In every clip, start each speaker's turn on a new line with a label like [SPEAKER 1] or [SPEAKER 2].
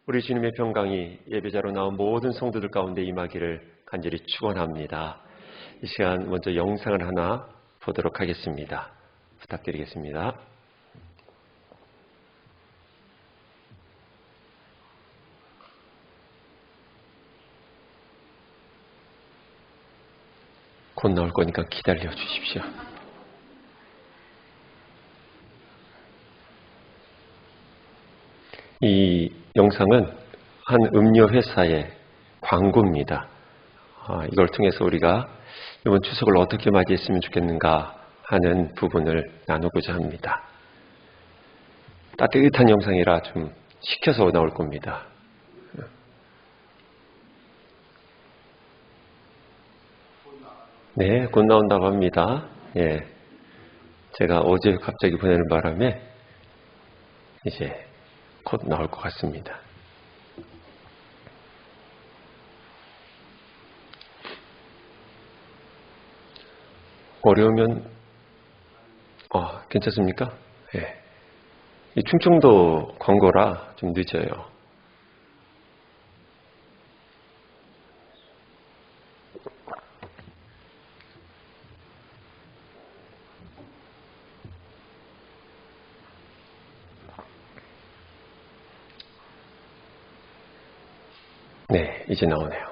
[SPEAKER 1] 우리 주님의 평강이 예배자로 나온 모든 성도들 가운데 임하기를 간절히 축원합니다. 이 시간 먼저 영상을 하나 보도록 하겠습니다. 부탁드리겠습니다. 곧 나올 거니까 기다려 주십시오. 이 영상은 한 음료 회사의 광고입니다. 이걸 통해서 우리가 이번 추석을 어떻게 맞이했으면 좋겠는가 하는 부분을 나누고자 합니다. 따뜻한 영상이라 좀 식혀서 나올 겁니다. 네, 곧 나온다고 합니다. 예, 제가 어제 갑자기 보내는 바람에 이제 곧 나올 것 같습니다. 어려우면 괜찮습니까? 예. 이 충청도 광고라 좀 늦어요. 네, 이제 나오네요.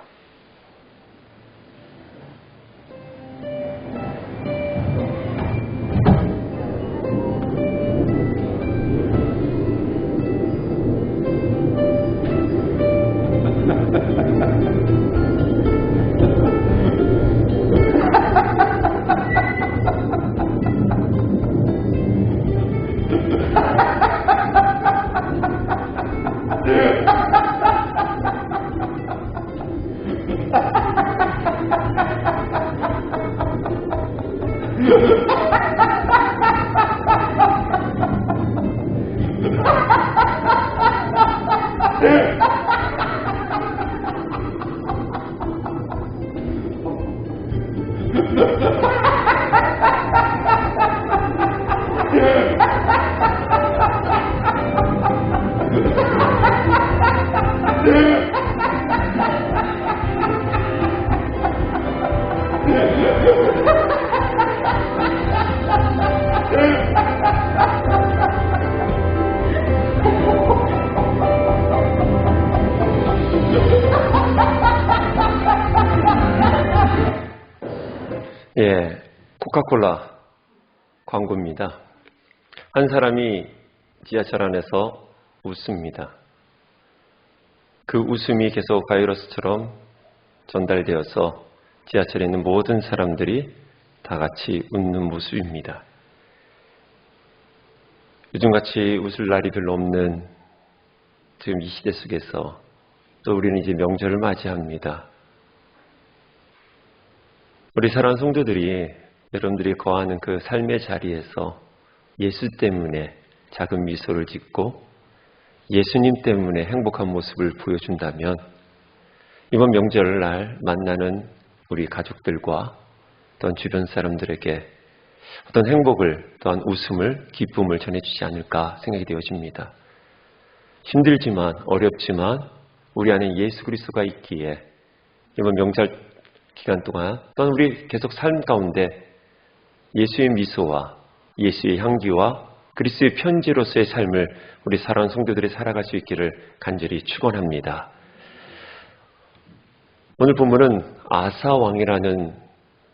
[SPEAKER 1] 예, 코카콜라 광고입니다. 한 사람이 지하철 안에서 웃습니다. 그 웃음이 계속 바이러스처럼 전달되어서 지하철에 있는 모든 사람들이 다 같이 웃는 모습입니다. 요즘같이 웃을 날이 별로 없는 지금 이 시대 속에서 또 우리는 이제 명절을 맞이합니다. 우리 사랑하는 성도들이 여러분들이 거하는 그 삶의 자리에서 예수 때문에 작은 미소를 짓고 예수님 때문에 행복한 모습을 보여준다면 이번 명절날 만나는 우리 가족들과 또한 주변 사람들에게 어떤 행복을 또한 웃음을 기쁨을 전해주지 않을까 생각이 되어집니다. 힘들지만 어렵지만 우리 안에 예수 그리스도가 있기에 이번 명절 기간 동안 또한 우리 계속 삶 가운데 예수의 미소와 예수의 향기와 그리스도의 편지로서의 삶을 우리 사랑하는 성도들이 살아갈 수 있기를 간절히 축원합니다. 오늘 본문은 아사 왕이라는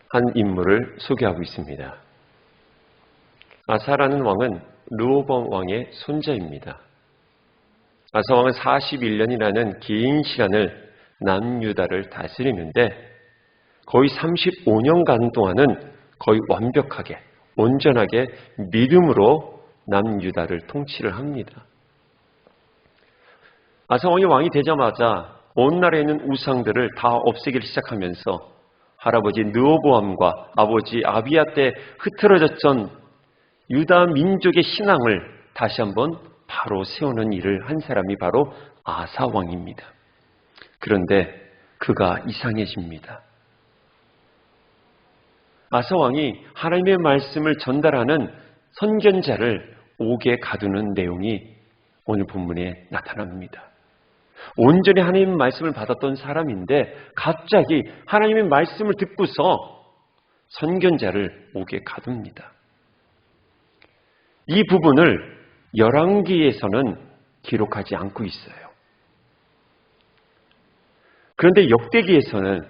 [SPEAKER 1] 한 인물을 소개하고 있습니다. 아사라는 왕은 르호보암 왕의 손자입니다. 아사 왕은 41년이라는 긴 시간을 남유다를 다스리는데 거의 35년간 동안은 거의 완벽하게 온전하게 믿음으로 남유다를 통치를 합니다. 아사 왕이 되자마자 온 나라에 있는 우상들을 다 없애기를 시작하면서 할아버지 르호보암과 아버지 아비야 때 흐트러졌던 유다 민족의 신앙을 다시 한번 바로 세우는 일을 한 사람이 바로 아사 왕입니다. 그런데 그가 이상해집니다. 아사 왕이 하나님의 말씀을 전달하는 선견자를 옥에 가두는 내용이 오늘 본문에 나타납니다. 온전히 하나님의 말씀을 받았던 사람인데 갑자기 하나님의 말씀을 듣고서 선견자를 옥에 가둡니다. 이 부분을 열왕기에서는 기록하지 않고 있어요. 그런데 역대기에서는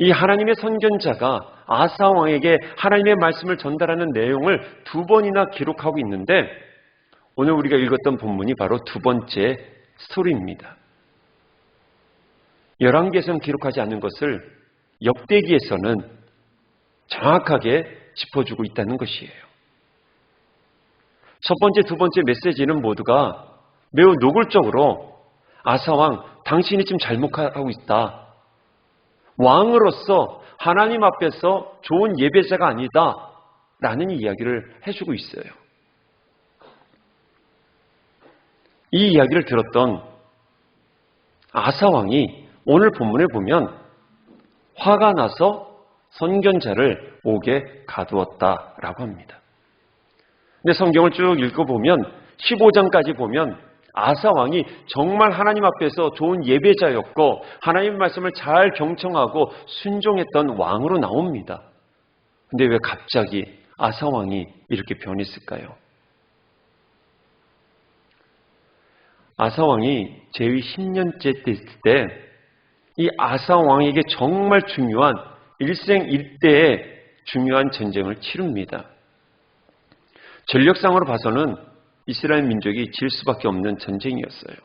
[SPEAKER 1] 이 하나님의 선견자가 아사 왕에게 하나님의 말씀을 전달하는 내용을 2번이나 기록하고 있는데 오늘 우리가 읽었던 본문이 바로 2번째 스토리입니다. 열왕기에서는 기록하지 않은 것을 역대기에서는 정확하게 짚어주고 있다는 것이에요. 첫 번째, 2번째 메시지는 모두가 매우 노골적으로 아사왕, 당신이 지금 잘못하고 있다. 왕으로서 하나님 앞에서 좋은 예배자가 아니다. 라는 이야기를 해주고 있어요. 이 이야기를 들었던 아사왕이 오늘 본문에 보면 화가 나서 선견자를 옥에 가두었다라고 합니다. 근데 성경을 쭉 읽어보면 15장까지 보면 아사왕이 정말 하나님 앞에서 좋은 예배자였고 하나님 말씀을 잘 경청하고 순종했던 왕으로 나옵니다. 근데 왜 갑자기 아사왕이 이렇게 변했을까요? 아사왕이 재위 10년째 됐을 때 이 아사왕에게 정말 중요한 일생일대의 중요한 전쟁을 치릅니다. 전력상으로 봐서는 이스라엘 민족이 질 수밖에 없는 전쟁이었어요.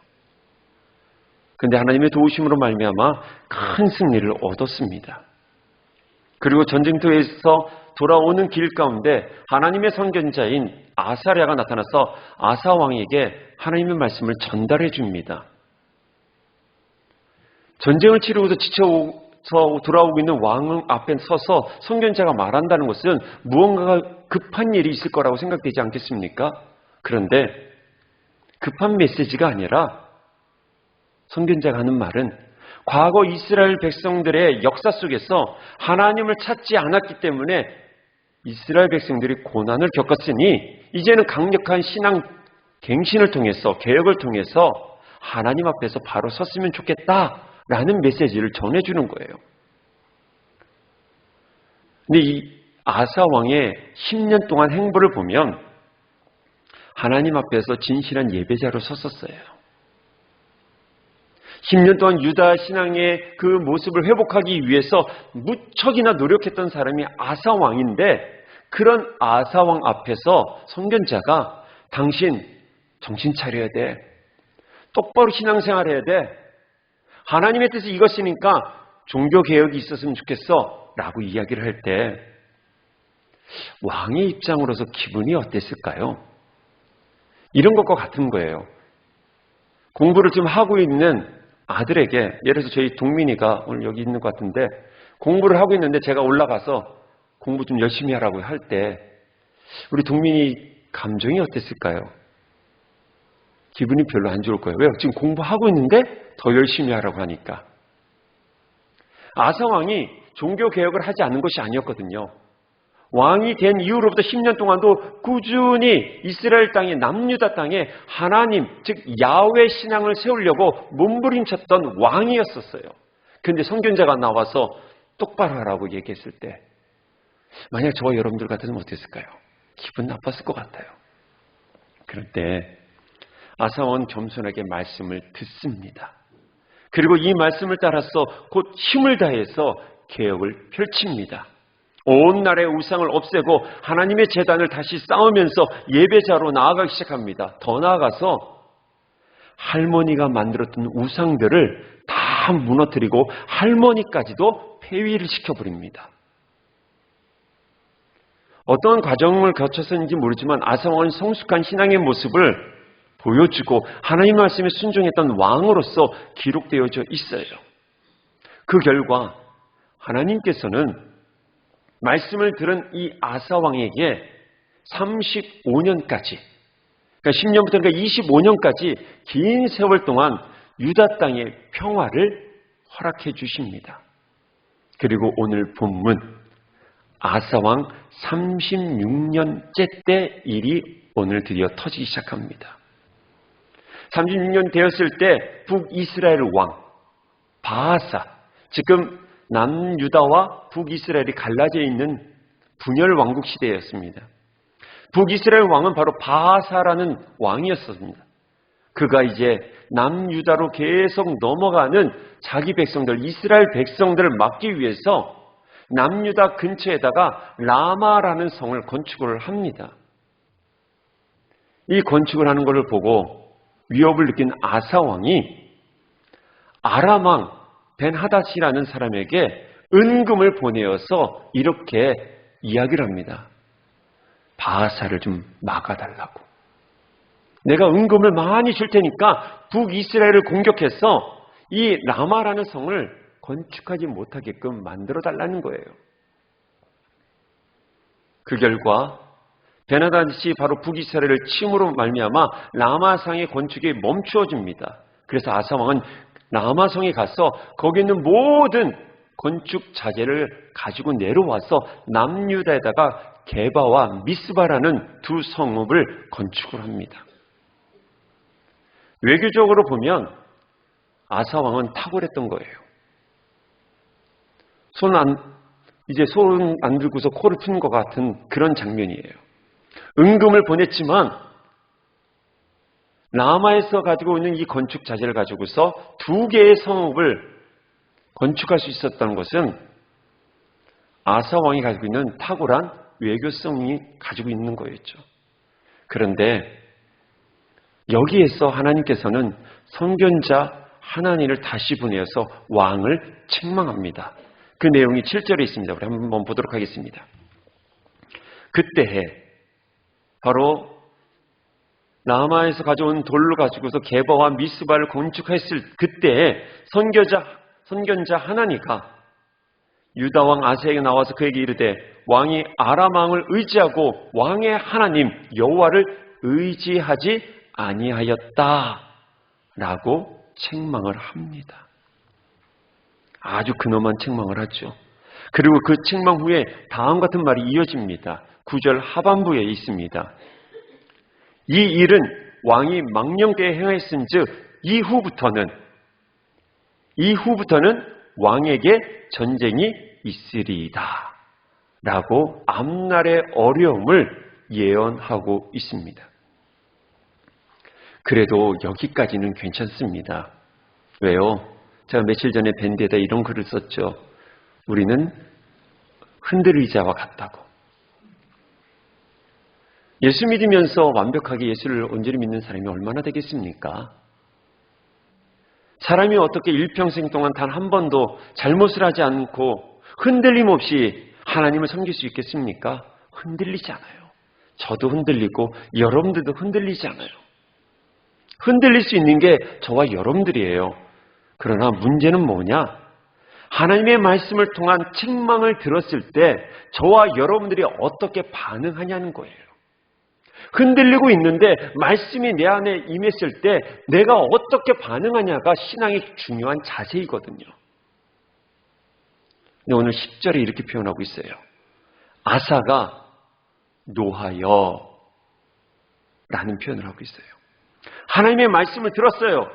[SPEAKER 1] 그런데 하나님의 도우심으로 말미암아 큰 승리를 얻었습니다. 그리고 전쟁터에서 돌아오는 길 가운데 하나님의 선견자인 아사랴가 나타나서 아사왕에게 하나님의 말씀을 전달해 줍니다. 전쟁을 치르고서 지쳐서 돌아오고 있는 왕 앞에 서서 선견자가 말한다는 것은 무언가가 급한 일이 있을 거라고 생각되지 않겠습니까? 그런데 급한 메시지가 아니라 선견자가 하는 말은 과거 이스라엘 백성들의 역사 속에서 하나님을 찾지 않았기 때문에 이스라엘 백성들이 고난을 겪었으니 이제는 강력한 신앙 갱신을 통해서 개혁을 통해서 하나님 앞에서 바로 섰으면 좋겠다라는 메시지를 전해주는 거예요. 근데 이 아사 왕의 10년 동안 행보를 보면 하나님 앞에서 진실한 예배자로 섰었어요. 10년 동안 유다 신앙의 그 모습을 회복하기 위해서 무척이나 노력했던 사람이 아사 왕인데 그런 아사 왕 앞에서 선견자가 당신 정신 차려야 돼. 똑바로 신앙생활해야 돼. 하나님의 뜻이 이것이니까 종교개혁이 있었으면 좋겠어. 라고 이야기를 할 때 왕의 입장으로서 기분이 어땠을까요? 이런 것과 같은 거예요. 공부를 좀 하고 있는 아들에게 예를 들어서 저희 동민이가 오늘 여기 있는 것 같은데 공부를 하고 있는데 제가 올라가서 공부 좀 열심히 하라고 할 때 우리 동민이 감정이 어땠을까요? 기분이 별로 안 좋을 거예요. 왜요? 지금 공부하고 있는데 더 열심히 하라고 하니까. 아사왕이 종교개혁을 하지 않은 것이 아니었거든요. 왕이 된 이후로부터 10년 동안도 꾸준히 이스라엘 땅에 남유다 땅에 하나님 즉 야훼 신앙을 세우려고 몸부림쳤던 왕이었었어요. 그런데 선견자가 나와서 똑바로 하라고 얘기했을 때 만약 저와 여러분들 같으면 어땠을까요? 기분 나빴을 것 같아요. 그럴 때 아사왕은 겸손하게 말씀을 듣습니다. 그리고 이 말씀을 따라서 곧 힘을 다해서 개혁을 펼칩니다. 온 나라의 우상을 없애고 하나님의 제단을 다시 쌓으면서 예배자로 나아가기 시작합니다. 더 나아가서 할머니가 만들었던 우상들을 다 무너뜨리고 할머니까지도 폐위를 시켜버립니다. 어떤 과정을 거쳐서인지 모르지만 아사왕은 성숙한 신앙의 모습을 보여주고 하나님 말씀에 순종했던 왕으로서 기록되어져 있어요. 그 결과 하나님께서는 말씀을 들은 이 아사 왕에게 35년까지 그러니까 10년부터 그러니까 25년까지 긴 세월 동안 유다 땅의 평화를 허락해 주십니다. 그리고 오늘 본문 아사 왕 36년째 때 일이 오늘 드디어 터지기 시작합니다. 36년 되었을 때 북이스라엘 왕 바하사, 지금 남유다와 북이스라엘이 갈라져 있는 분열 왕국 시대였습니다. 북이스라엘 왕은 바로 바하사라는 왕이었습니다. 그가 이제 남유다로 계속 넘어가는 자기 백성들, 이스라엘 백성들을 막기 위해서 남유다 근처에다가 라마라는 성을 건축을 합니다. 이 건축을 하는 것을 보고 위협을 느낀 아사 왕이 아람 왕 벤하닷이라는 사람에게 은금을 보내어서 이렇게 이야기를 합니다. 바하사를 좀 막아달라고. 내가 은금을 많이 줄 테니까 북이스라엘을 공격해서 이 라마라는 성을 건축하지 못하게끔 만들어달라는 거예요. 그 결과 벤하닷이 바로 북이스라엘을 침으로 말미암아 라마성의 건축이 멈추어집니다. 그래서 아사왕은 라마성에 가서 거기 있는 모든 건축 자재를 가지고 내려와서 남유다에다가 게바와 미스바라는 두 성읍을 건축을 합니다. 외교적으로 보면 아사왕은 탁월했던 거예요. 손 안 들고서 코를 푸는 것 같은 그런 장면이에요. 은금을 보냈지만 라마에서 가지고 있는 이 건축 자재를 가지고서 두 개의 성읍을 건축할 수 있었다는 것은 아사 왕이 가지고 있는 탁월한 외교성이 가지고 있는 거였죠. 그런데 여기에서 하나님께서는 선견자 하나니를 다시 보내어서 왕을 책망합니다. 그 내용이 7절에 있습니다. 우리 한번 보도록 하겠습니다. 그때에 바로 라마에서 가져온 돌로 가지고서 게바와 미스바를 건축했을 그때에 선견자 하나니가 유다 왕 아사에게 나와서 그에게 이르되 왕이 아람 왕을 의지하고 왕의 하나님 여호와를 의지하지 아니하였다라고 책망을 합니다. 아주 근엄한 책망을 하죠. 그리고 그 책망 후에 다음 같은 말이 이어집니다. 9절 하반부에 있습니다. 이 일은 왕이 망령 때에 행하였은즉 이후부터는 왕에게 전쟁이 있으리이다 라고 앞날의 어려움을 예언하고 있습니다. 그래도 여기까지는 괜찮습니다. 왜요? 제가 며칠 전에 밴드에다 이런 글을 썼죠. 우리는 흔들의자와 같다고. 예수 믿으면서 완벽하게 예수를 온전히 믿는 사람이 얼마나 되겠습니까? 사람이 어떻게 일평생 동안 단 한 번도 잘못을 하지 않고 흔들림 없이 하나님을 섬길 수 있겠습니까? 흔들리잖아요. 저도 흔들리고 여러분들도 흔들리잖아요. 흔들릴 수 있는 게 저와 여러분들이에요. 그러나 문제는 뭐냐? 하나님의 말씀을 통한 책망을 들었을 때 저와 여러분들이 어떻게 반응하냐는 거예요. 흔들리고 있는데 말씀이 내 안에 임했을 때 내가 어떻게 반응하냐가 신앙의 중요한 자세이거든요. 근데 오늘 10절에 이렇게 표현하고 있어요. 아사가 노하여 라는 표현을 하고 있어요. 하나님의 말씀을 들었어요.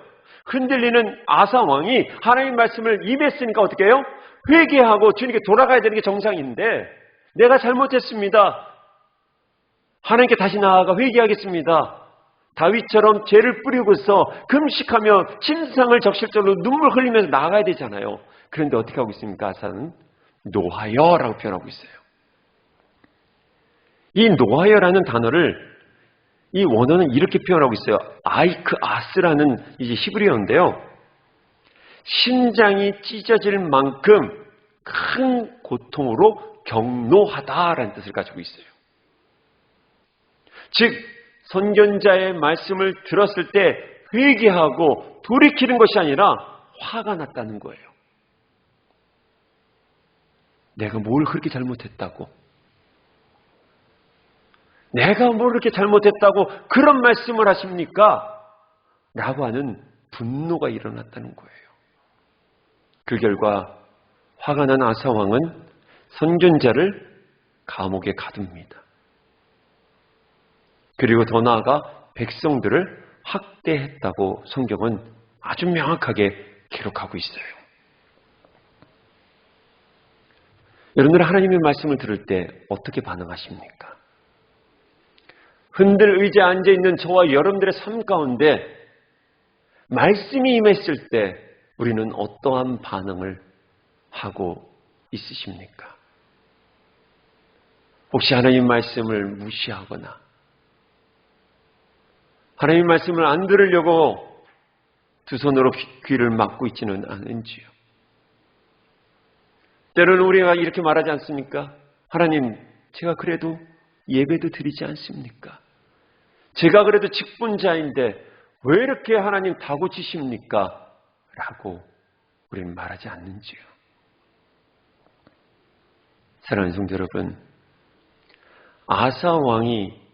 [SPEAKER 1] 흔들리는 아사 왕이 하나님의 말씀을 임했으니까 어떻게 해요? 회개하고 주님께 돌아가야 되는 게 정상인데 내가 잘못했습니다. 하나님께 다시 나아가 회개하겠습니다. 다윗처럼 죄를 뿌리고서 금식하며 침상을 적실 정도로 눈물 흘리면서 나아가야 되잖아요. 그런데 어떻게 하고 있습니까? 아사는 노하여라고 표현하고 있어요. 이 노하여라는 단어를 이 원어는 이렇게 표현하고 있어요. 아이크 아스라는 이제 히브리어인데요. 심장이 찢어질 만큼 큰 고통으로 경노하다라는 뜻을 가지고 있어요. 즉 선견자의 말씀을 들었을 때 회개하고 돌이키는 것이 아니라 화가 났다는 거예요. 내가 뭘 그렇게 잘못했다고? 내가 뭘 그렇게 잘못했다고 그런 말씀을 하십니까? 라고 하는 분노가 일어났다는 거예요. 그 결과 화가 난 아사 왕은 선견자를 감옥에 가둡니다. 그리고 더 나아가 백성들을 학대했다고 성경은 아주 명확하게 기록하고 있어요. 여러분들 하나님의 말씀을 들을 때 어떻게 반응하십니까? 흔들 의자에 앉아있는 저와 여러분들의 삶 가운데 말씀이 임했을 때 우리는 어떠한 반응을 하고 있으십니까? 혹시 하나님 말씀을 무시하거나 하나님 말씀을 안 들으려고 두 손으로 귀를 막고 있지는 않은지요? 때로는 우리가 이렇게 말하지 않습니까? 하나님, 제가 그래도 예배도 드리지 않습니까? 제가 그래도 직분자인데 왜 이렇게 하나님 다고치십니까? 라고 우리는 말하지 않는지요. 사랑하는 성도 여러분, 아사 왕이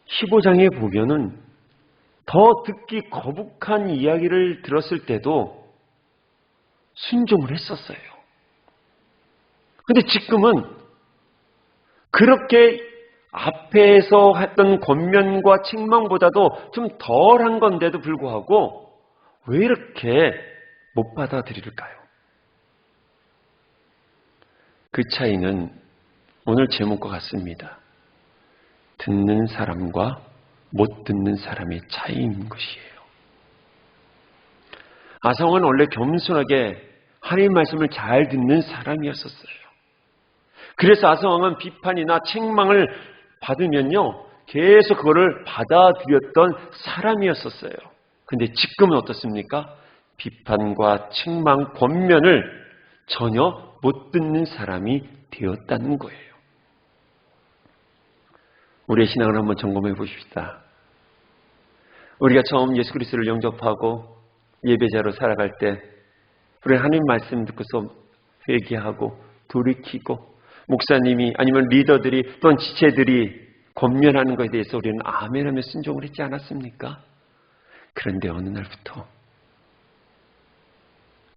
[SPEAKER 1] 15장에 보면은 더 듣기 거북한 이야기를 들었을 때도 순종을 했었어요. 근데 지금은 그렇게 앞에서 했던 권면과 책망보다도 좀 덜한 건데도 불구하고 왜 이렇게 못 받아들일까요? 그 차이는 오늘 제목과 같습니다. 듣는 사람과 못 듣는 사람의 차이인 것이에요. 아사왕은 원래 겸손하게 하나님 말씀을 잘 듣는 사람이었었어요. 그래서 아사왕은 비판이나 책망을 받으면요 계속 그거를 받아들였던 사람이었었어요. 근데 지금은 어떻습니까? 비판과 책망, 권면을 전혀 못 듣는 사람이 되었다는 거예요. 우리의 신앙을 한번 점검해 보십시다. 우리가 처음 예수 그리스도를 영접하고 예배자로 살아갈 때 우리 하나님 말씀 듣고서 회개하고 돌이키고 목사님이 아니면 리더들이 또는 지체들이 권면하는 것에 대해서 우리는 아멘하며 순종을 했지 않았습니까? 그런데 어느 날부터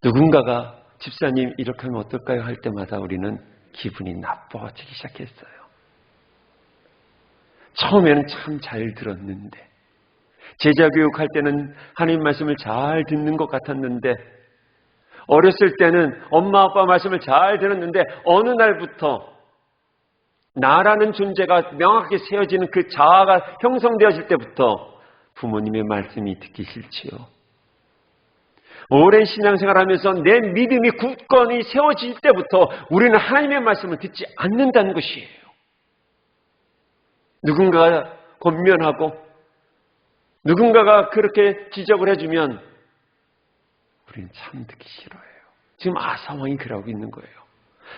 [SPEAKER 1] 누군가가 집사님 이렇게 하면 어떨까요? 할 때마다 우리는 기분이 나빠지기 시작했어요. 처음에는 참 잘 들었는데 제자교육할 때는 하나님 말씀을 잘 듣는 것 같았는데 어렸을 때는 엄마 아빠 말씀을 잘 들었는데 어느 날부터 나라는 존재가 명확히 세워지는 그 자아가 형성되어질 때부터 부모님의 말씀이 듣기 싫지요. 오랜 신앙생활하면서 내 믿음이 굳건히 세워질 때부터 우리는 하나님의 말씀을 듣지 않는다는 것이에요. 누군가가 권면하고 누군가가 그렇게 지적을 해주면 우리는 참 듣기 싫어해요. 지금 아사왕이 그러고 있는 거예요.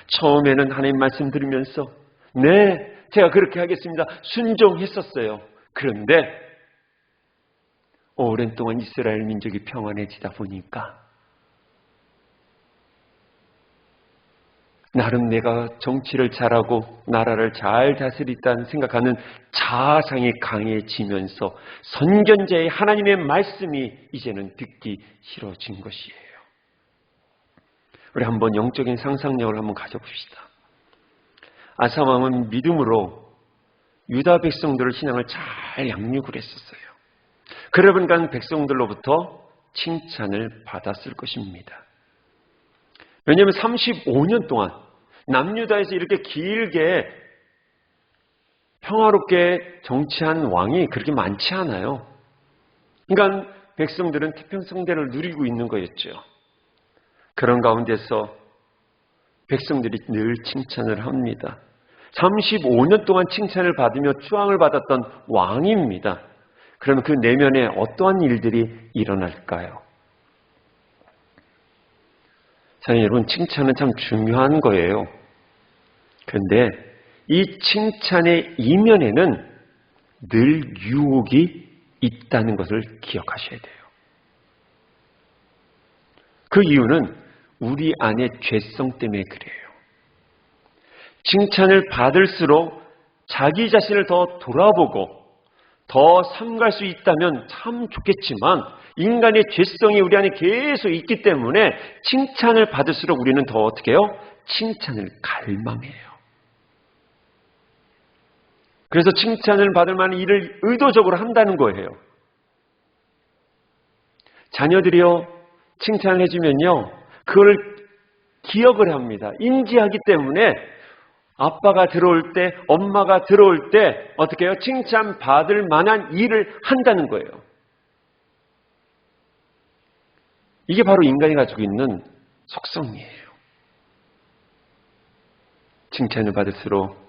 [SPEAKER 1] 처음에는 하나님 말씀 들으면서 네, 제가 그렇게 하겠습니다. 순종했었어요. 그런데 오랜 동안 이스라엘 민족이 평안해지다 보니까 나름 내가 정치를 잘하고 나라를 잘 다스리다는 생각하는 자아상이 강해지면서 선견자의 하나님의 말씀이 이제는 듣기 싫어진 것이에요. 우리 한번 영적인 상상력을 한번 가져봅시다. 아사왕은 믿음으로 유다 백성들의 신앙을 잘 양육을 했었어요. 그러다 보니까 백성들로부터 칭찬을 받았을 것입니다. 왜냐하면 35년 동안 남유다에서 이렇게 길게 평화롭게 정치한 왕이 그렇게 많지 않아요. 그러니까 백성들은 태평성대를 누리고 있는 거였죠. 그런 가운데서 백성들이 늘 칭찬을 합니다. 35년 동안 칭찬을 받으며 추앙을 받았던 왕입니다. 그러면 그 내면에 어떠한 일들이 일어날까요? 사실 여러분, 칭찬은 참 중요한 거예요. 그런데 이 칭찬의 이면에는 늘 유혹이 있다는 것을 기억하셔야 돼요. 그 이유는 우리 안의 죄성 때문에 그래요. 칭찬을 받을수록 자기 자신을 더 돌아보고 더 삼갈 수 있다면 참 좋겠지만 인간의 죄성이 우리 안에 계속 있기 때문에 칭찬을 받을수록 우리는 더 어떻게 해요? 칭찬을 갈망해요. 그래서 칭찬을 받을 만한 일을 의도적으로 한다는 거예요. 자녀들이요, 칭찬을 해주면요, 그걸 기억을 합니다. 인지하기 때문에 아빠가 들어올 때, 엄마가 들어올 때 어떻게 해요? 칭찬받을 만한 일을 한다는 거예요. 이게 바로 인간이 가지고 있는 속성이에요. 칭찬을 받을수록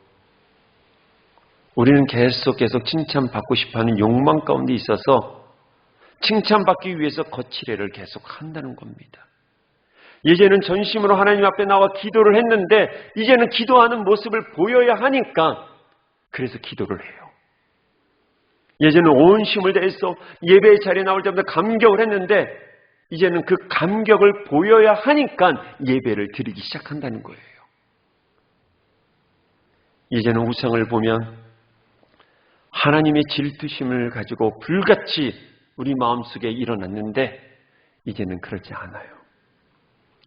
[SPEAKER 1] 우리는 계속 칭찬받고 싶어하는 욕망 가운데 있어서 칭찬받기 위해서 거칠애를 계속 한다는 겁니다. 예전에는 전심으로 하나님 앞에 나와 기도를 했는데 이제는 기도하는 모습을 보여야 하니까 그래서 기도를 해요. 예전에는 온 힘을 다해서 예배의 자리에 나올 때마다 감격을 했는데 이제는 그 감격을 보여야 하니까 예배를 드리기 시작한다는 거예요. 이제는 우상을 보면 하나님의 질투심을 가지고 불같이 우리 마음속에 일어났는데 이제는 그렇지 않아요.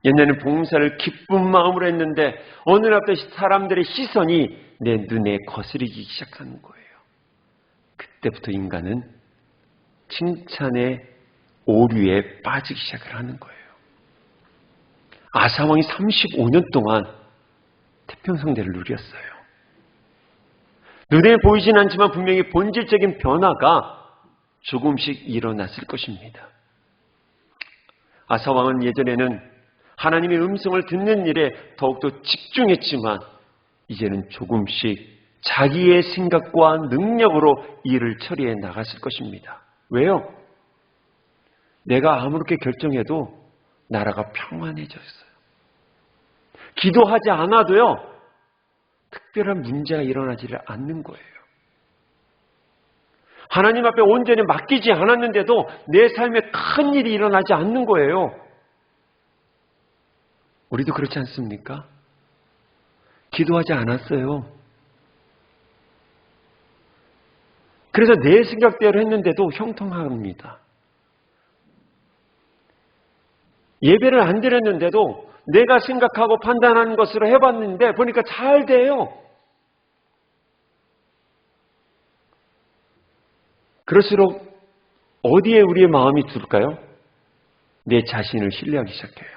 [SPEAKER 1] 옛날에는 봉사를 기쁜 마음으로 했는데 어느 날부터 사람들의 시선이 내 눈에 거스리기 시작하는 거예요. 그때부터 인간은 칭찬의 오류에 빠지기 시작을 하는 거예요. 아사 왕이 35년 동안 태평성대를 누렸어요. 눈에 보이진 않지만 분명히 본질적인 변화가 조금씩 일어났을 것입니다. 아사 왕은 예전에는 하나님의 음성을 듣는 일에 더욱더 집중했지만 이제는 조금씩 자기의 생각과 능력으로 일을 처리해 나갔을 것입니다. 왜요? 내가 아무렇게 결정해도 나라가 평안해졌어요. 기도하지 않아도요, 특별한 문제가 일어나지를 않는 거예요. 하나님 앞에 온전히 맡기지 않았는데도 내 삶에 큰 일이 일어나지 않는 거예요. 우리도 그렇지 않습니까? 기도하지 않았어요. 그래서 내 생각대로 했는데도 형통합니다. 예배를 안 드렸는데도 내가 생각하고 판단하는 것으로 해봤는데 보니까 잘 돼요. 그럴수록 어디에 우리의 마음이 둘까요? 내 자신을 신뢰하기 시작해요.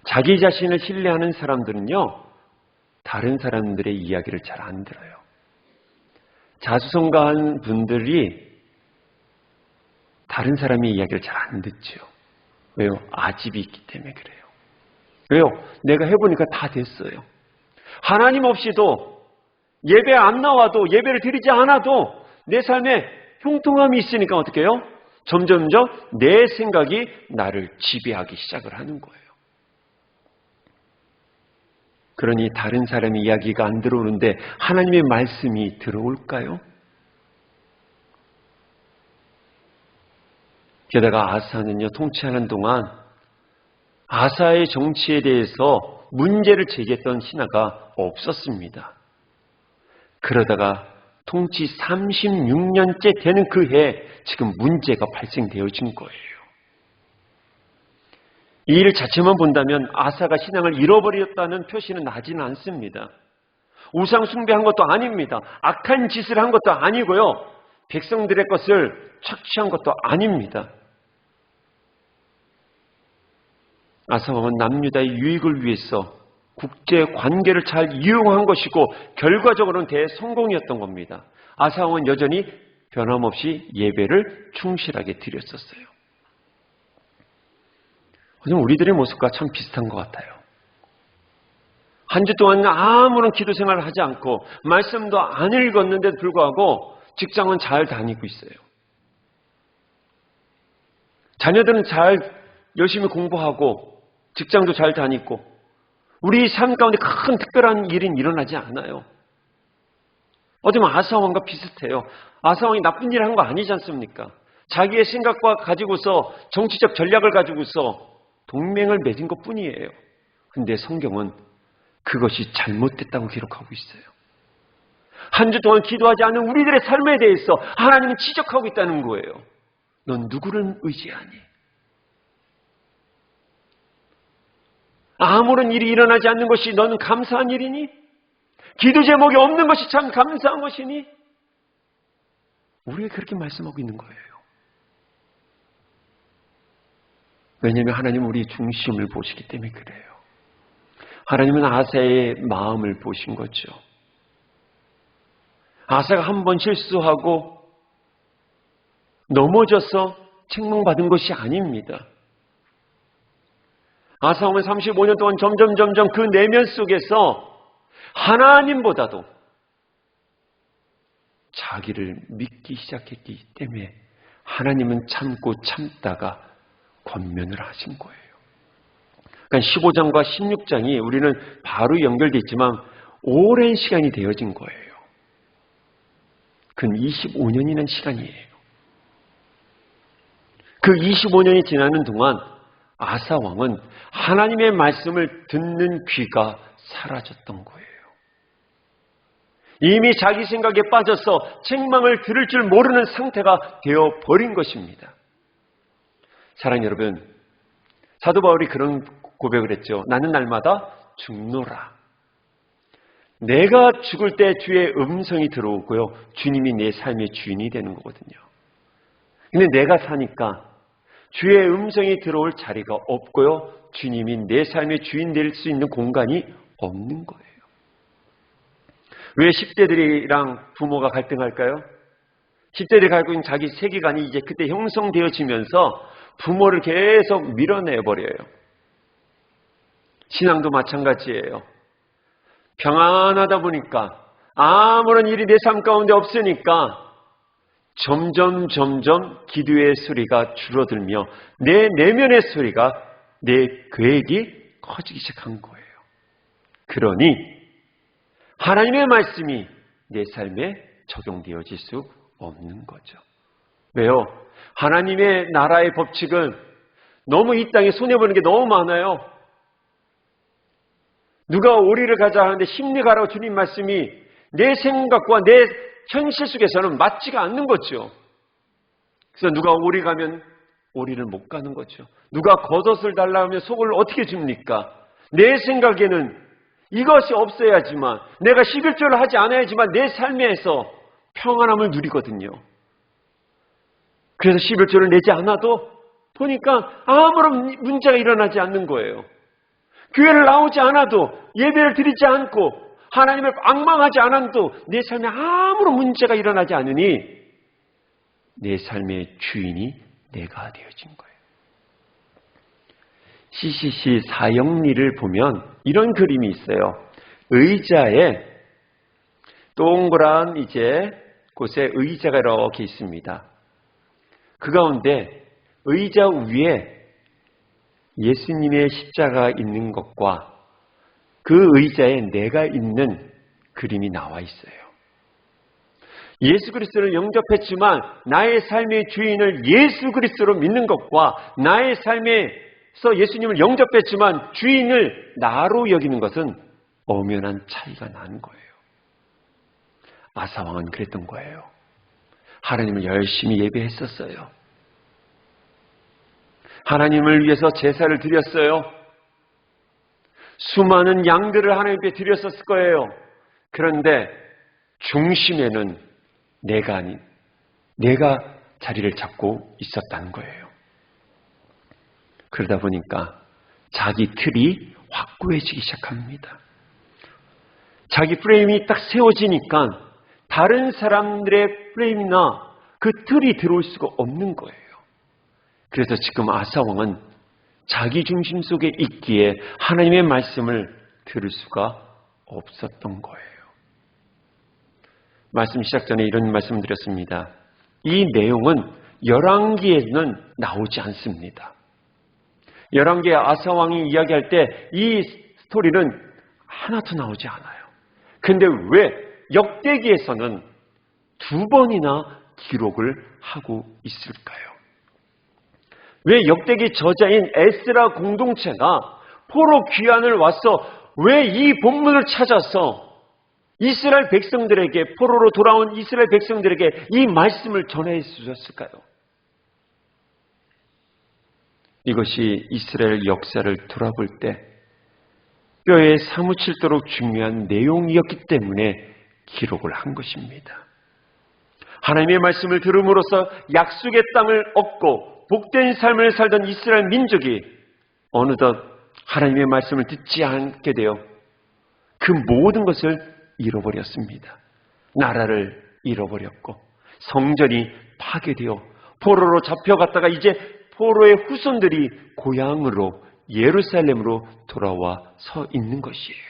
[SPEAKER 1] 자기 자신을 신뢰하는 사람들은요, 다른 사람들의 이야기를 잘 안 들어요. 자수성가한 분들이 다른 사람의 이야기를 잘 안 듣죠. 왜요? 아집이 있기 때문에 그래요. 왜요? 내가 해보니까 다 됐어요. 하나님 없이도 예배 안 나와도 예배를 드리지 않아도 내 삶에 형통함이 있으니까 어떻게 해요? 점점점 내 생각이 나를 지배하기 시작을 하는 거예요. 그러니 다른 사람의 이야기가 안 들어오는데 하나님의 말씀이 들어올까요? 게다가 아사는요, 통치하는 동안 아사의 정치에 대해서 문제를 제기했던 신하가 없었습니다. 그러다가 통치 36년째 되는 그 해에 지금 문제가 발생되어진 거예요. 이 일 자체만 본다면 아사가 신앙을 잃어버렸다는 표시는 나지는 않습니다. 우상 숭배한 것도 아닙니다. 악한 짓을 한 것도 아니고요. 백성들의 것을 착취한 것도 아닙니다. 아사 왕은 남유다의 유익을 위해서 국제 관계를 잘 이용한 것이고 결과적으로는 대성공이었던 겁니다. 아사 왕은 여전히 변함없이 예배를 충실하게 드렸었어요. 우리들의 모습과 참 비슷한 것 같아요. 한 주 동안 아무런 기도 생활을 하지 않고 말씀도 안 읽었는데도 불구하고 직장은 잘 다니고 있어요. 자녀들은 잘 열심히 공부하고 직장도 잘 다니고 우리 삶 가운데 큰 특별한 일은 일어나지 않아요. 어쩌면 아사왕과 비슷해요. 아사왕이 나쁜 일을 한 거 아니지 않습니까? 자기의 생각과 가지고서 정치적 전략을 가지고서 동맹을 맺은 것뿐이에요. 근데 성경은 그것이 잘못됐다고 기록하고 있어요. 한 주 동안 기도하지 않은 우리들의 삶에 대해서 하나님은 지적하고 있다는 거예요. 넌 누구를 의지하니? 아무런 일이 일어나지 않는 것이 너는 감사한 일이니? 기도 제목이 없는 것이 참 감사한 것이니 우리에게 그렇게 말씀하고 있는 거예요. 왜냐하면 하나님은 우리 중심을 보시기 때문에 그래요. 하나님은 아사의 마음을 보신 거죠. 아사가 한 번 실수하고 넘어져서 책망받은 것이 아닙니다. 아사 왕은 35년 동안 점점 그 내면 속에서 하나님보다도 자기를 믿기 시작했기 때문에 하나님은 참고 참다가 권면을 하신 거예요. 그러니까 15장과 16장이 우리는 바로 연결되어 있지만 오랜 시간이 되어진 거예요. 근 25년이라는 시간이에요. 그 25년이 지나는 동안 아사 왕은 하나님의 말씀을 듣는 귀가 사라졌던 거예요. 이미 자기 생각에 빠져서 책망을 들을 줄 모르는 상태가 되어버린 것입니다. 사랑하는 여러분, 사도 바울이 그런 고백을 했죠. 나는 날마다 죽노라. 내가 죽을 때 주의 음성이 들어오고요. 주님이 내 삶의 주인이 되는 거거든요. 근데 내가 사니까 주의 음성이 들어올 자리가 없고요. 주님이 내 삶의 주인 될 수 있는 공간이 없는 거예요. 왜 10대들이랑 부모가 갈등할까요? 10대들이 갖고 있는 자기 세계관이 이제 그때 형성되어지면서 부모를 계속 밀어내버려요. 신앙도 마찬가지예요. 평안하다 보니까 아무런 일이 내 삶 가운데 없으니까 점점 기도의 소리가 줄어들며 내 내면의 소리가 내 계획이 커지기 시작한 거예요. 그러니 하나님의 말씀이 내 삶에 적용되어질 수 없는 거죠. 왜요? 하나님의 나라의 법칙은 너무 이 땅에 손해보는 게 너무 많아요. 누가 오리를 가자 하는데 십리 가라고 주님 말씀이 내 생각과 내 현실 속에서는 맞지가 않는 거죠. 그래서 누가 오리 가면 오리를 못 가는 거죠. 누가 겉옷을 달라 하면 속을 어떻게 줍니까? 내 생각에는 이것이 없어야지만 내가 11조를 하지 않아야지만 내 삶에서 평안함을 누리거든요. 그래서 11조를 내지 않아도 보니까 아무런 문제가 일어나지 않는 거예요. 교회를 나오지 않아도 예배를 드리지 않고 하나님을 앙망하지 않아도 내 삶에 아무런 문제가 일어나지 않으니 내 삶의 주인이 내가 되어진 거예요. CCC 사형리를 보면 이런 그림이 있어요. 의자에 동그란 곳에 의자가 이렇게 있습니다. 그 가운데 의자 위에 예수님의 십자가가 있는 것과 그 의자에 내가 있는 그림이 나와 있어요. 예수 그리스도를 영접했지만 나의 삶의 주인을 예수 그리스도로 믿는 것과 나의 삶에서 예수님을 영접했지만 주인을 나로 여기는 것은 엄연한 차이가 나는 거예요. 아사 왕은 그랬던 거예요. 하나님을 열심히 예배했었어요. 하나님을 위해서 제사를 드렸어요. 수많은 양들을 하나님께 드렸었을 거예요. 그런데 중심에는 내가 아닌 내가 자리를 잡고 있었다는 거예요. 그러다 보니까 자기 틀이 확고해지기 시작합니다. 자기 프레임이 딱 세워지니까 다른 사람들의 프레임이나 그 틀이 들어올 수가 없는 거예요. 그래서 지금 아사 왕은 자기 중심 속에 있기에 하나님의 말씀을 들을 수가 없었던 거예요. 말씀 시작 전에 이런 말씀을 드렸습니다. 이 내용은 열왕기에는 나오지 않습니다. 열왕기에 아사 왕이 이야기할 때 이 스토리는 하나도 나오지 않아요. 근데 왜 역대기에서는 2번이나 기록을 하고 있을까요? 왜 역대기 저자인 에스라 공동체가 포로 귀환을 와서 왜 이 본문을 찾아서 이스라엘 백성들에게 포로로 돌아온 이스라엘 백성들에게 이 말씀을 전해 주셨을까요? 이것이 이스라엘 역사를 돌아볼 때 뼈에 사무칠도록 중요한 내용이었기 때문에 기록을 한 것입니다. 하나님의 말씀을 들음으로써 약속의 땅을 얻고 복된 삶을 살던 이스라엘 민족이 어느덧 하나님의 말씀을 듣지 않게 되어 그 모든 것을 잃어버렸습니다. 나라를 잃어버렸고 성전이 파괴되어 포로로 잡혀갔다가 이제 포로의 후손들이 고향으로 예루살렘으로 돌아와 서 있는 것이에요.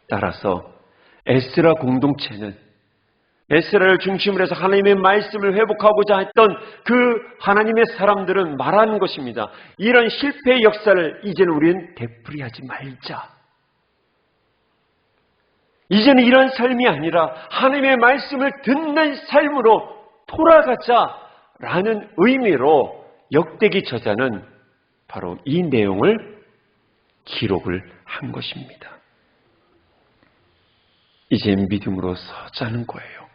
[SPEAKER 1] 따라서 에스라 공동체는 에스라를 중심으로 해서 하나님의 말씀을 회복하고자 했던 그 하나님의 사람들은 말하는 것입니다. 이런 실패의 역사를 이제는 우리는 되풀이하지 말자. 이제는 이런 삶이 아니라 하나님의 말씀을 듣는 삶으로 돌아가자라는 의미로 역대기 저자는 바로 이 내용을 기록을 한 것입니다. 이제 믿음으로 서자는 거예요.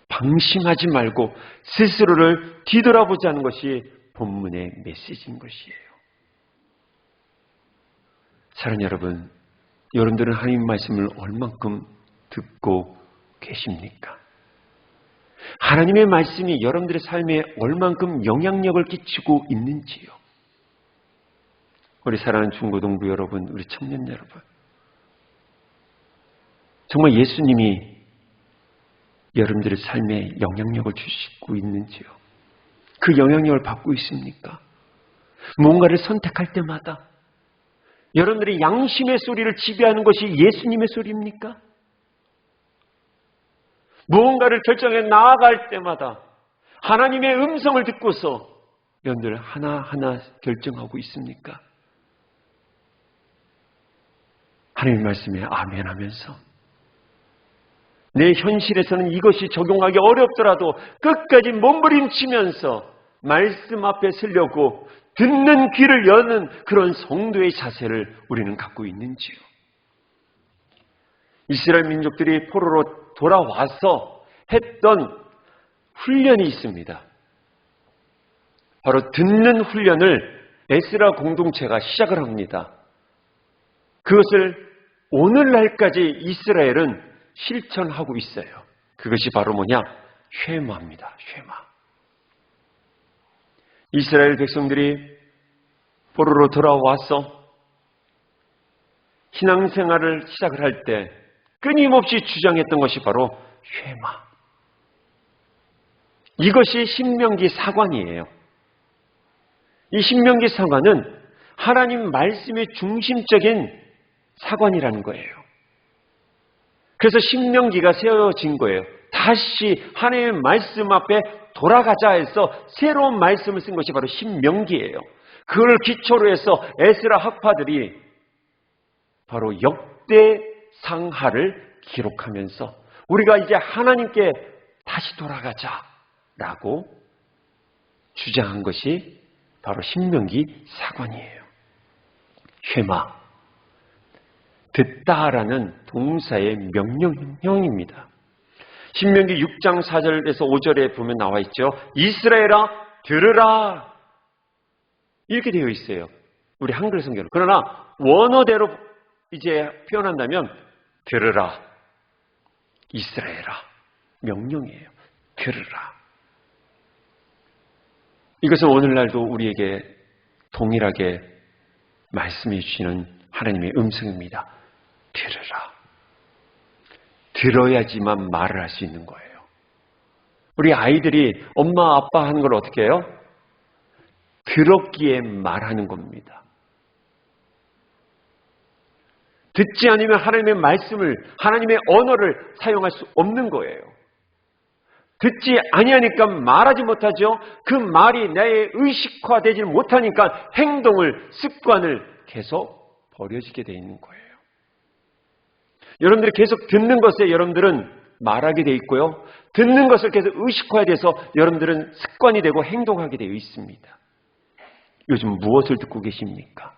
[SPEAKER 1] 방심하지 말고 스스로를 뒤돌아보자는 것이 본문의 메시지인 것이에요. 사랑하는 여러분, 여러분들은 하나님 말씀을 얼만큼 듣고 계십니까? 하나님의 말씀이 여러분들의 삶에 얼만큼 영향력을 끼치고 있는지요? 우리 사랑하는 중고등부 여러분, 우리 청년 여러분, 정말 예수님이 여러분들의 삶에 영향력을 주시고 있는지요? 그 영향력을 받고 있습니까? 뭔가를 선택할 때마다 여러분들이 양심의 소리를 지배하는 것이 예수님의 소리입니까? 무언가를 결정해 나아갈 때마다 하나님의 음성을 듣고서 여러분들 하나하나 결정하고 있습니까? 하나님의 말씀에 아멘 하면서 내 현실에서는 이것이 적용하기 어렵더라도 끝까지 몸부림치면서 말씀 앞에 서려고 듣는 귀를 여는 그런 성도의 자세를 우리는 갖고 있는지요? 이스라엘 민족들이 포로로 돌아와서 했던 훈련이 있습니다. 바로 듣는 훈련을 에스라 공동체가 시작을 합니다. 그것을 오늘날까지 이스라엘은 실천하고 있어요. 그것이 바로 뭐냐? 쉐마입니다. 쉐마. 이스라엘 백성들이 포로로 돌아와서 신앙생활을 시작을 할 때 끊임없이 주장했던 것이 바로 쉐마. 이것이 신명기 사관이에요. 이 신명기 사관은 하나님 말씀의 중심적인 사관이라는 거예요. 그래서 신명기가 세워진 거예요. 다시 하나님의 말씀 앞에 돌아가자 해서 새로운 말씀을 쓴 것이 바로 신명기예요. 그걸 기초로 해서 에스라 학파들이 바로 역대상하를 기록하면서 우리가 이제 하나님께 다시 돌아가자라고 주장한 것이 바로 신명기 사관이에요. 쉐마. 듣다라는 동사의 명령형입니다. 신명기 6장 4절에서 5절에 보면 나와 있죠. 이스라엘아 들으라. 이렇게 되어 있어요. 우리 한글 성경은. 그러나 원어대로 이제 표현한다면 들으라. 이스라엘아. 명령이에요. 들으라. 이것은 오늘날도 우리에게 동일하게 말씀해 주시는 하나님의 음성입니다. 들으라. 들어야지만 말을 할 수 있는 거예요. 우리 아이들이 엄마 아빠 하는 걸 어떻게 해요? 들었기에 말하는 겁니다. 듣지 않으면 하나님의 말씀을, 하나님의 언어를 사용할 수 없는 거예요. 듣지 아니하니까 말하지 못하죠. 그 말이 나의 의식화되지 못하니까 행동을, 습관을 계속 버려지게 돼 있는 거예요. 여러분들이 계속 듣는 것에 여러분들은 말하게 돼 있고요. 듣는 것을 계속 의식화돼서 여러분들은 습관이 되고 행동하게 되어 있습니다. 요즘 무엇을 듣고 계십니까?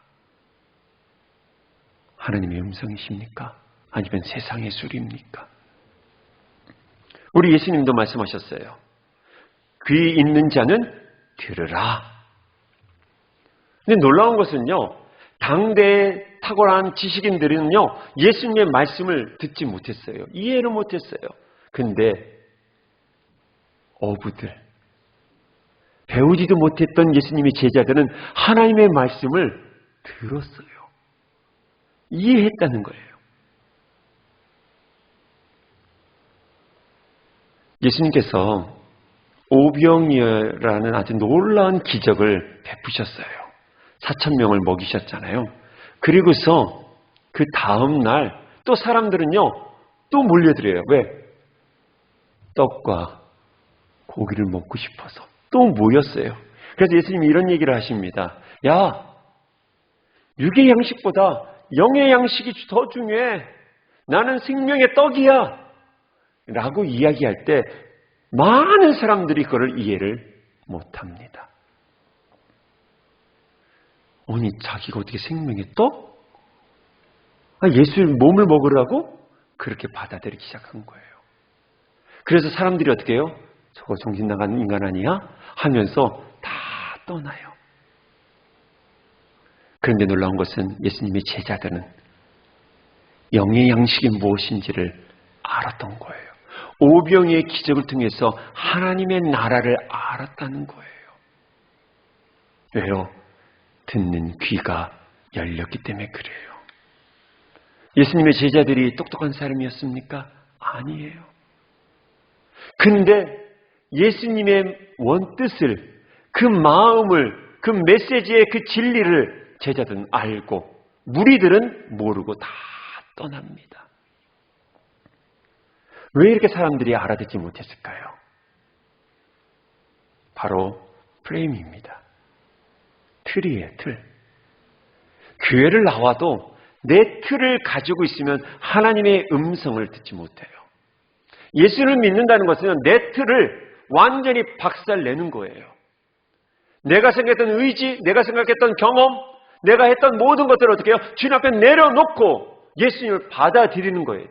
[SPEAKER 1] 하나님의 음성이십니까? 아니면 세상의 소리입니까? 우리 예수님도 말씀하셨어요. 귀 있는 자는 들으라. 근데 놀라운 것은요, 당대의 탁월한 지식인들은요, 예수님의 말씀을 듣지 못했어요. 이해를 못했어요. 근데 어부들, 배우지도 못했던 예수님의 제자들은 하나님의 말씀을 들었어요. 이해했다는 거예요. 예수님께서 오병이어라는 아주 놀라운 기적을 베푸셨어요. 4,000명을 먹이셨잖아요. 그리고서 그 다음 날 또 사람들은요, 또 몰려들어요. 왜? 떡과 고기를 먹고 싶어서 또 모였어요. 그래서 예수님이 이런 얘기를 하십니다. 야, 육의 양식보다 영의 양식이 더 중요해. 나는 생명의 떡이야. 라고 이야기할 때 많은 사람들이 그걸 이해를 못합니다. 아니, 자기가 어떻게 생명의 떡? 예수의 몸을 먹으라고? 그렇게 받아들이기 시작한 거예요. 그래서 사람들이 어떻게 해요? 저거 정신 나간 인간 아니야? 하면서 다 떠나요. 그런데 놀라운 것은 예수님의 제자들은 영의 양식이 무엇인지를 알았던 거예요. 오병이의 기적을 통해서 하나님의 나라를 알았다는 거예요. 왜요? 듣는 귀가 열렸기 때문에 그래요. 예수님의 제자들이 똑똑한 사람이었습니까? 아니에요. 근데 예수님의 원뜻을, 그 마음을, 그 메시지의 그 진리를 제자들은 알고 무리들은 모르고 다 떠납니다. 왜 이렇게 사람들이 알아듣지 못했을까요? 바로 프레임입니다. 틀이에요, 틀. 교회를 나와도 내 틀을 가지고 있으면 하나님의 음성을 듣지 못해요. 예수를 믿는다는 것은 내 틀을 완전히 박살내는 거예요. 내가 생각했던 의지, 내가 생각했던 경험, 내가 했던 모든 것들을 어떻게 해요? 주님 앞에 내려놓고 예수님을 받아들이는 거예요.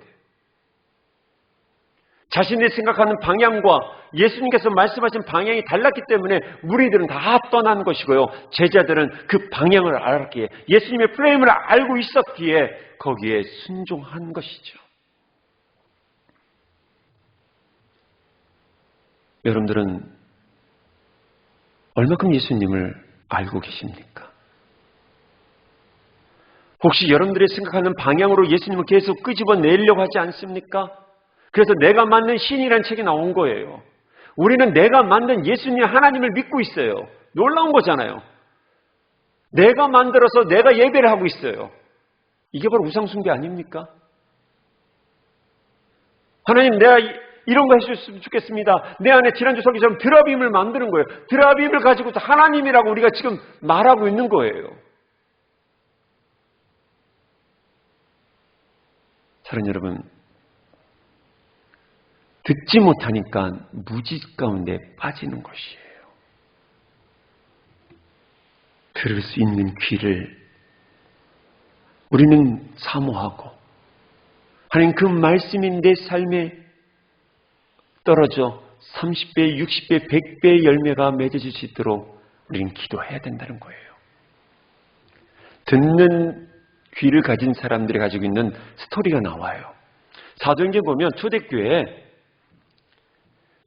[SPEAKER 1] 자신이 생각하는 방향과 예수님께서 말씀하신 방향이 달랐기 때문에 무리들은 다 떠난 것이고요. 제자들은 그 방향을 알았기에, 예수님의 프레임을 알고 있었기에 거기에 순종한 것이죠. 여러분들은 얼마큼 예수님을 알고 계십니까? 혹시 여러분들이 생각하는 방향으로 예수님을 계속 끄집어내려고 하지 않습니까? 그래서 내가 만든 신이라는 책이 나온 거예요. 우리는 내가 만든 예수님 하나님을 믿고 있어요. 놀라운 거잖아요. 내가 만들어서 내가 예배를 하고 있어요. 이게 바로 우상숭배 아닙니까? 하나님, 내가 이런 거 해주셨으면 좋겠습니다. 내 안에 지난주 설교처럼 드라빔을 만드는 거예요. 드라빔을 가지고서 하나님이라고 우리가 지금 말하고 있는 거예요. 사랑하는 여러분, 듣지 못하니까 무지 가운데 빠지는 것이에요. 들을 수 있는 귀를 우리는 사모하고, 하나님 그 말씀이 내 삶에 떨어져 30배, 60배, 100배의 열매가 맺어질 수 있도록 우리는 기도해야 된다는 거예요. 듣는 귀를 가진 사람들이 가지고 있는 스토리가 나와요. 사도행전 보면 초대교회에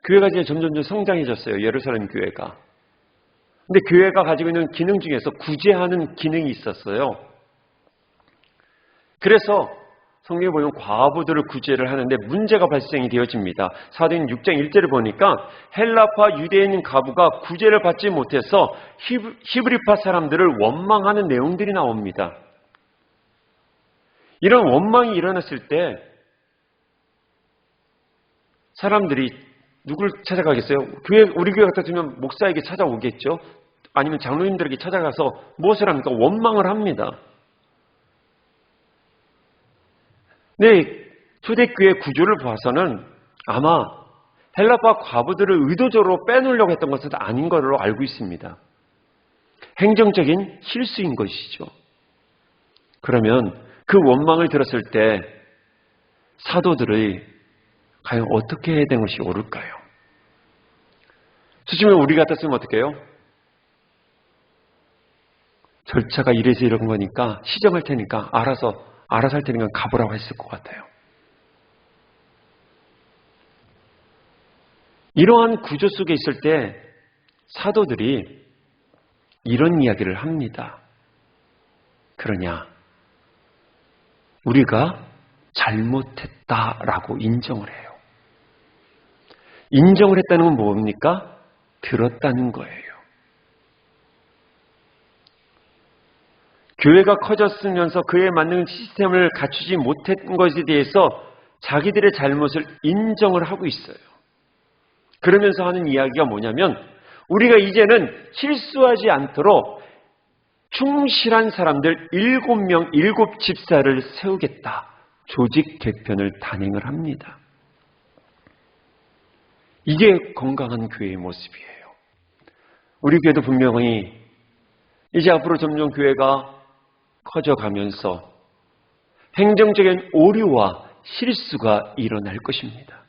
[SPEAKER 1] 교회가 이제 점점 성장해졌어요. 예루살렘 교회가. 근데 교회가 가지고 있는 기능 중에서 구제하는 기능이 있었어요. 그래서 성경에 보면 과부들을 구제를 하는데 문제가 발생이 되어집니다. 사도행전 6장 1절을 보니까 헬라파 유대인 과부가 구제를 받지 못해서 히브리파 사람들을 원망하는 내용들이 나옵니다. 이런 원망이 일어났을 때 사람들이 누굴 찾아가겠어요? 우리 교회 같았으면 목사에게 찾아오겠죠? 아니면 장로님들에게 찾아가서 무엇을 합니까? 원망을 합니다. 네, 초대교회 구조를 봐서는 아마 헬라파 과부들을 의도적으로 빼놓으려고 했던 것은 아닌 걸로 알고 있습니다. 행정적인 실수인 것이죠. 그러면 그 원망을 들었을 때 사도들의 과연 어떻게 해야 되는 것이 옳을까요? 수치면 우리 같았으면 어떻게 해요? 절차가 이래서 이런 거니까 시정할 테니까 알아서 할 테니까 가보라고 했을 것 같아요. 이러한 구조 속에 있을 때 사도들이 이런 이야기를 합니다. 그러냐? 우리가 잘못했다라고 인정을 해요. 인정을 했다는 건 뭡니까? 들었다는 거예요. 교회가 커졌으면서 그에 맞는 시스템을 갖추지 못한 것에 대해서 자기들의 잘못을 인정을 하고 있어요. 그러면서 하는 이야기가 뭐냐면 우리가 이제는 실수하지 않도록 충실한 사람들 7명 7집사를 세우겠다. 조직 개편을 단행을 합니다. 이게 건강한 교회의 모습이에요. 우리 교회도 분명히 이제 앞으로 점점 교회가 커져가면서 행정적인 오류와 실수가 일어날 것입니다.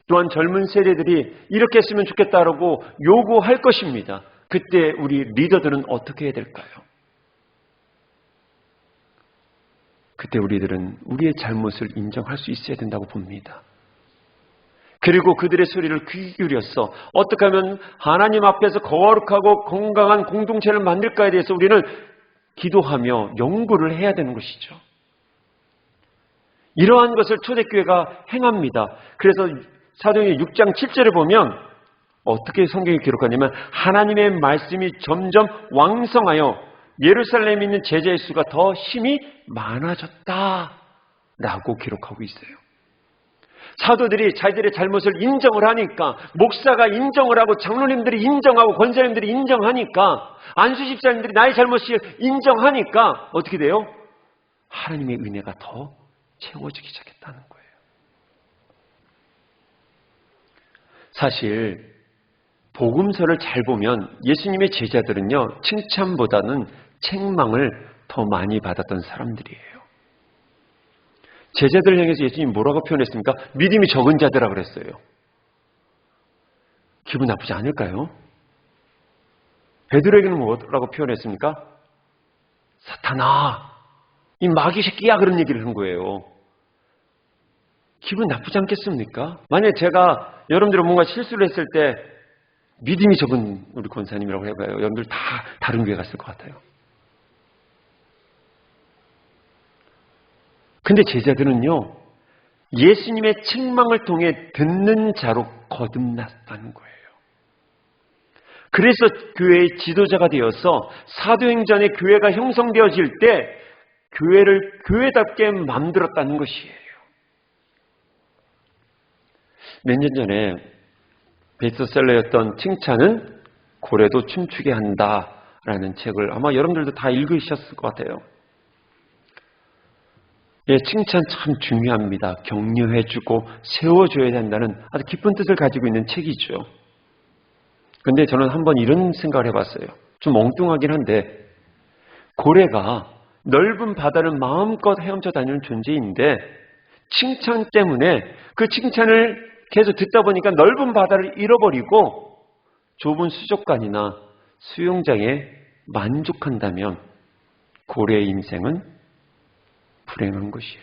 [SPEAKER 1] 또한 젊은 세대들이 이렇게 했으면 좋겠다라고 요구할 것입니다. 그때 우리 리더들은 어떻게 해야 될까요? 그때 우리들은 우리의 잘못을 인정할 수 있어야 된다고 봅니다. 그리고 그들의 소리를 귀 기울여서 어떻게 하면 하나님 앞에서 거룩하고 건강한 공동체를 만들까에 대해서 우리는 기도하며 연구를 해야 되는 것이죠. 이러한 것을 초대교회가 행합니다. 그래서 사도행전 6장 7절을 보면 어떻게 성경이 기록하냐면 하나님의 말씀이 점점 왕성하여 예루살렘에 있는 제자의 수가 더 힘이 많아졌다라고 기록하고 있어요. 사도들이 자기들의 잘못을 인정을 하니까, 목사가 인정을 하고 장로님들이 인정하고 권사님들이 인정하니까, 안수집사님들이 나의 잘못을 인정하니까 어떻게 돼요? 하나님의 은혜가 더 채워지기 시작했다는 거예요. 사실 복음서를 잘 보면 예수님의 제자들은요, 칭찬보다는 책망을 더 많이 받았던 사람들이에요. 제자들을 향해서 예수님이 뭐라고 표현했습니까? 믿음이 적은 자들아 그랬어요. 기분 나쁘지 않을까요? 베드로에게는 뭐라고 표현했습니까? 사탄아, 이 마귀 새끼야, 그런 얘기를 한 거예요. 기분 나쁘지 않겠습니까? 만약에 제가 여러분들이 뭔가 실수를 했을 때 믿음이 적은 우리 권사님이라고 해봐요. 여러분들 다 다른 교회 갔을 것 같아요. 근데 제자들은요, 예수님의 책망을 통해 듣는 자로 거듭났다는 거예요. 그래서 교회의 지도자가 되어서 사도행전의 교회가 형성되어질 때 교회를 교회답게 만들었다는 것이에요. 몇 년 전에 베스트셀러였던 칭찬은 고래도 춤추게 한다라는 책을 아마 여러분들도 다 읽으셨을 것 같아요. 예, 칭찬 참 중요합니다. 격려해주고 세워줘야 된다는 아주 깊은 뜻을 가지고 있는 책이죠. 근데 저는 한번 이런 생각을 해봤어요. 좀 엉뚱하긴 한데, 고래가 넓은 바다를 마음껏 헤엄쳐 다니는 존재인데 칭찬 때문에 그 칭찬을 계속 듣다 보니까 넓은 바다를 잃어버리고 좁은 수족관이나 수영장에 만족한다면 고래의 인생은 불행한 것이에요.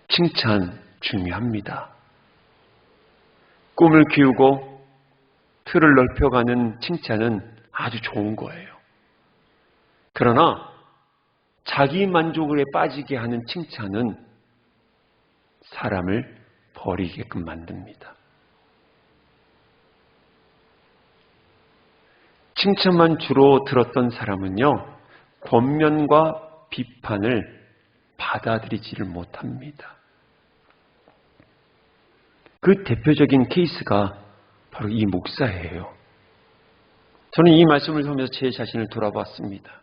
[SPEAKER 1] 칭찬 중요합니다. 꿈을 키우고 틀을 넓혀가는 칭찬은 아주 좋은 거예요. 그러나 자기 만족에 빠지게 하는 칭찬은 사람을 버리게끔 만듭니다. 칭찬만 주로 들었던 사람은요, 권면과 비판을 받아들이지를 못합니다. 그 대표적인 케이스가 바로 이 목사예요. 저는 이 말씀을 하면서 제 자신을 돌아봤습니다.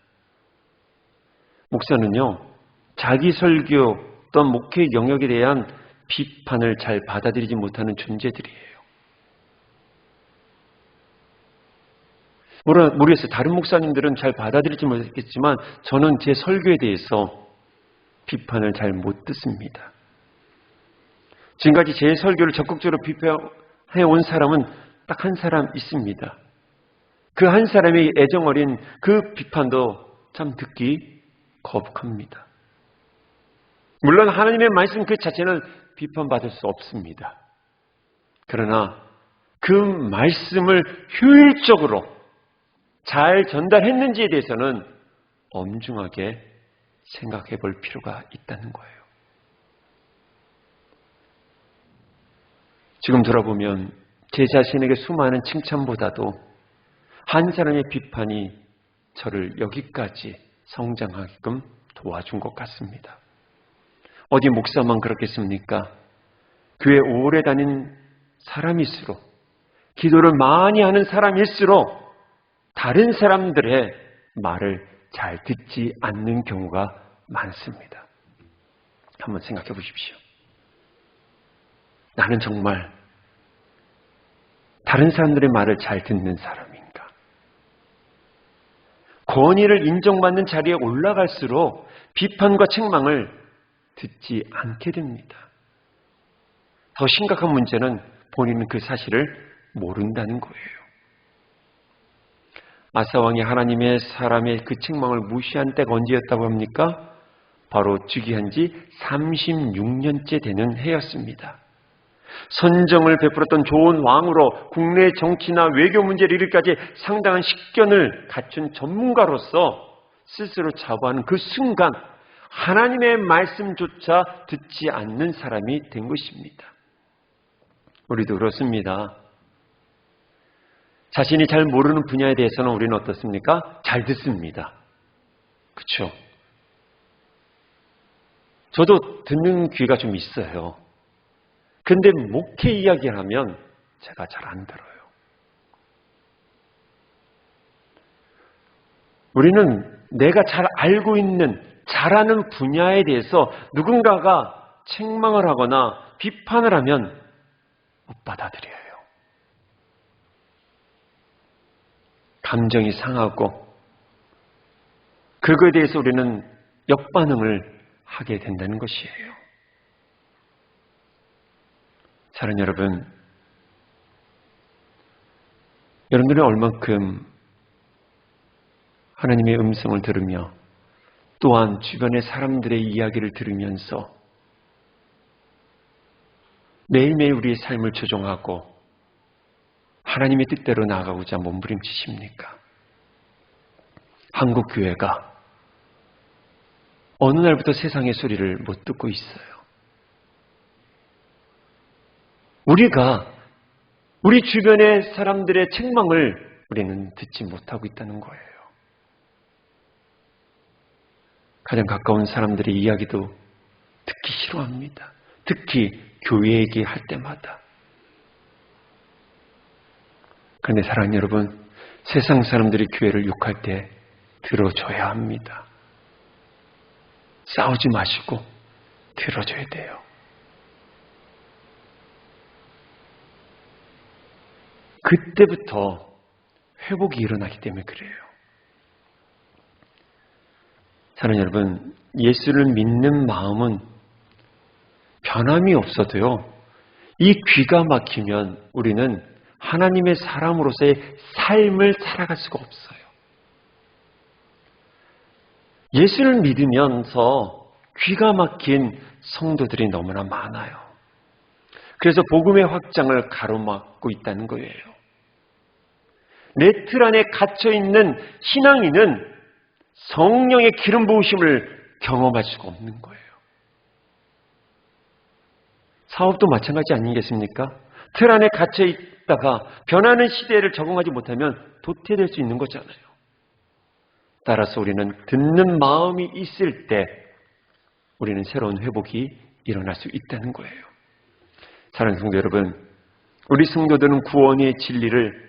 [SPEAKER 1] 목사는요, 자기 설교 또는 목회 영역에 대한 비판을 잘 받아들이지 못하는 존재들이에요. 모르겠어요. 다른 목사님들은 잘 받아들이지 못했겠지만 저는 제 설교에 대해서 비판을 잘 못 듣습니다. 지금까지 제 설교를 적극적으로 비판해 온 사람은 딱 한 사람 있습니다. 그 한 사람의 애정어린 그 비판도 참 듣기 거북합니다. 물론 하나님의 말씀 그 자체는 비판받을 수 없습니다. 그러나 그 말씀을 효율적으로 잘 전달했는지에 대해서는 엄중하게 생각해 볼 필요가 있다는 거예요. 지금 돌아보면 제 자신에게 수많은 칭찬보다도 한 사람의 비판이 저를 여기까지 성장하게끔 도와준 것 같습니다. 어디 목사만 그렇겠습니까? 교회 오래 다닌 사람일수록, 기도를 많이 하는 사람일수록 다른 사람들의 말을 잘 듣지 않는 경우가 많습니다. 한번 생각해 보십시오. 나는 정말 다른 사람들의 말을 잘 듣는 사람인가? 권위를 인정받는 자리에 올라갈수록 비판과 책망을 듣지 않게 됩니다. 더 심각한 문제는 본인은 그 사실을 모른다는 거예요. 아사왕이 하나님의 사람의 그 책망을 무시한 때가 언제였다고 합니까? 바로 즉위한 지 36년째 되는 해였습니다. 선정을 베풀었던 좋은 왕으로 국내 정치나 외교 문제를 이르기까지 상당한 식견을 갖춘 전문가로서 스스로 자부하는 그 순간 하나님의 말씀조차 듣지 않는 사람이 된 것입니다. 우리도 그렇습니다. 자신이 잘 모르는 분야에 대해서는 우리는 어떻습니까? 잘 듣습니다. 그렇죠? 저도 듣는 귀가 좀 있어요. 근데 목회 이야기를 하면 제가 잘 안 들어요. 우리는 내가 잘 알고 있는, 잘하는 분야에 대해서 누군가가 책망을 하거나 비판을 하면 못 받아들여요. 감정이 상하고 그거에 대해서 우리는 역반응을 하게 된다는 것이에요. 사랑하는 여러분, 여러분들은 얼만큼 하나님의 음성을 들으며 또한 주변의 사람들의 이야기를 들으면서 매일매일 우리의 삶을 조정하고 하나님의 뜻대로 나아가고자 몸부림치십니까? 한국 교회가 어느 날부터 세상의 소리를 못 듣고 있어요. 우리가 우리 주변의 사람들의 책망을 우리는 듣지 못하고 있다는 거예요. 가장 가까운 사람들의 이야기도 듣기 싫어합니다. 특히 교회 얘기할 때마다. 그런데 사랑하는 여러분, 세상 사람들이 교회를 욕할 때 들어줘야 합니다. 싸우지 마시고 들어줘야 돼요. 그때부터 회복이 일어나기 때문에 그래요. 사랑하는 여러분, 예수를 믿는 마음은 변함이 없어도요, 이 귀가 막히면 우리는 하나님의 사람으로서의 삶을 살아갈 수가 없어요. 예수를 믿으면서 귀가 막힌 성도들이 너무나 많아요. 그래서 복음의 확장을 가로막고 있다는 거예요. 내 틀 안에 갇혀있는 신앙인은 성령의 기름 부으심을 경험할 수가 없는 거예요. 사업도 마찬가지 아니겠습니까? 틀 안에 갇혀있다가 변하는 시대를 적응하지 못하면 도태될 수 있는 거잖아요. 따라서 우리는 듣는 마음이 있을 때 우리는 새로운 회복이 일어날 수 있다는 거예요. 사랑하는 성도 여러분, 우리 성도들은 구원의 진리를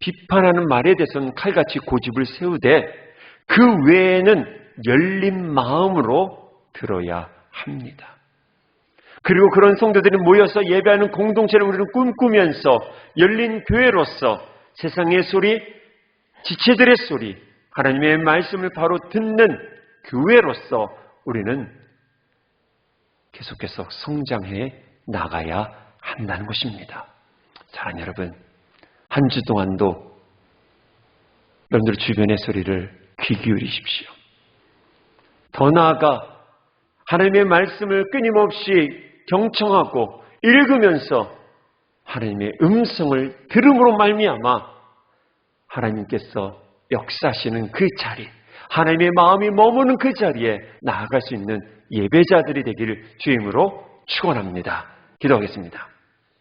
[SPEAKER 1] 비판하는 말에 대해서는 칼같이 고집을 세우되 그 외에는 열린 마음으로 들어야 합니다. 그리고 그런 성도들이 모여서 예배하는 공동체를 우리는 꿈꾸면서 열린 교회로서 세상의 소리, 지체들의 소리, 하나님의 말씀을 바로 듣는 교회로서 우리는 계속해서 성장해 나가야 한다는 것입니다. 사랑하는 여러분, 한 주 동안도 여러분들 주변의 소리를 귀 기울이십시오. 더 나아가 하나님의 말씀을 끊임없이 경청하고 읽으면서 하나님의 음성을 들음으로 말미암아 하나님께서 역사하시는 그 자리, 하나님의 마음이 머무는 그 자리에 나아갈 수 있는 예배자들이 되기를 주임으로 축원합니다. 기도하겠습니다.